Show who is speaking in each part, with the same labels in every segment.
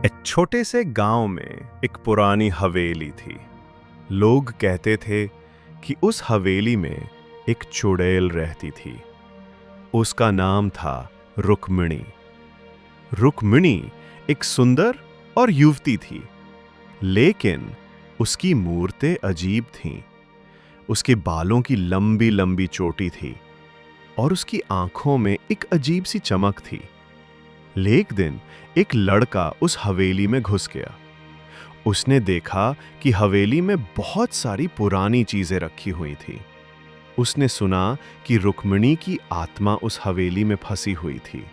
Speaker 1: एक छोटे से गांव में एक पुरानी हवेली थी। लोग कहते थे कि उस हवेली में एक चुड़ैल रहती थी। उसका नाम था रुक्मिणी। रुक्मिणी एक सुंदर और युवती थी, लेकिन उसकी मूरतें अजीब थीं। उसके बालों की लंबी लंबी चोटी थी और उसकी आंखों में एक अजीब सी चमक थी। एक दिन एक लड़का उस हवेली में घुस गया। उसने देखा कि हवेली में बहुत सारी पुरानी चीजें रखी हुई थी। उसने सुना कि रुक्मिणी की आत्मा उस हवेली में फंसी हुई थी।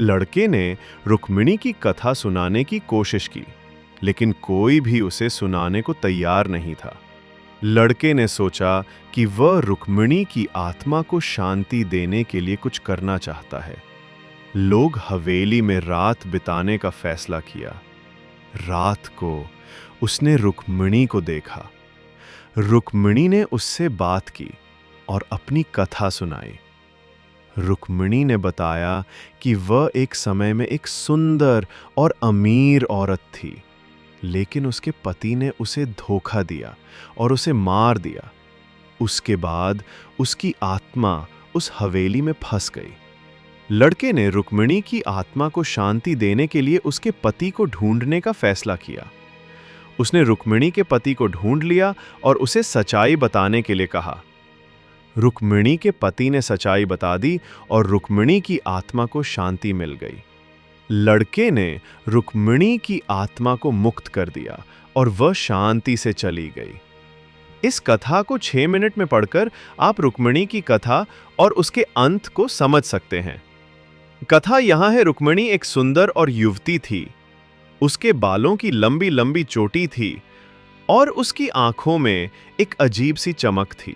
Speaker 1: लड़के ने रुक्मिणी की कथा सुनाने की कोशिश की, लेकिन कोई भी उसे सुनाने को तैयार नहीं था। लड़के ने सोचा कि वह रुक्मिणी की आत्मा को शांति देने के लिए कुछ करना चाहता है। लोग हवेली में रात बिताने का फैसला किया। रात को उसने रुक्मिणी को देखा। रुक्मिणी ने उससे बात की और अपनी कथा सुनाई। रुक्मिणी ने बताया कि वह एक समय में एक सुंदर और अमीर औरत थी, लेकिन उसके पति ने उसे धोखा दिया और उसे मार दिया। उसके बाद उसकी आत्मा उस हवेली में फंस गई। लड़के ने रुक्मिणी की आत्मा को शांति देने के लिए उसके पति को ढूंढने का फैसला किया। उसने रुक्मिणी के पति को ढूंढ लिया और उसे सच्चाई बताने के लिए कहा। रुक्मिणी के पति ने सच्चाई बता दी और रुक्मिणी की आत्मा को शांति मिल गई। लड़के ने रुक्मिणी की आत्मा को मुक्त कर दिया और वह शांति से चली गई। इस कथा को 6 मिनट में पढ़कर आप रुक्मिणी की कथा और उसके अंत को समझ सकते हैं। कथा यहां है, रुक्मिणी एक सुंदर और युवती थी। उसके बालों की लंबी लंबी चोटी थी और उसकी आंखों में एक अजीब सी चमक थी।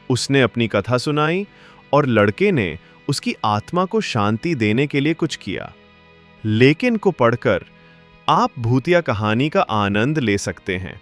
Speaker 1: उसने अपनी कथा सुनाई और लड़के ने उसकी आत्मा को शांति देने के लिए कुछ किया। लेकिन को पढ़कर आप भूतिया कहानी का आनंद ले सकते हैं।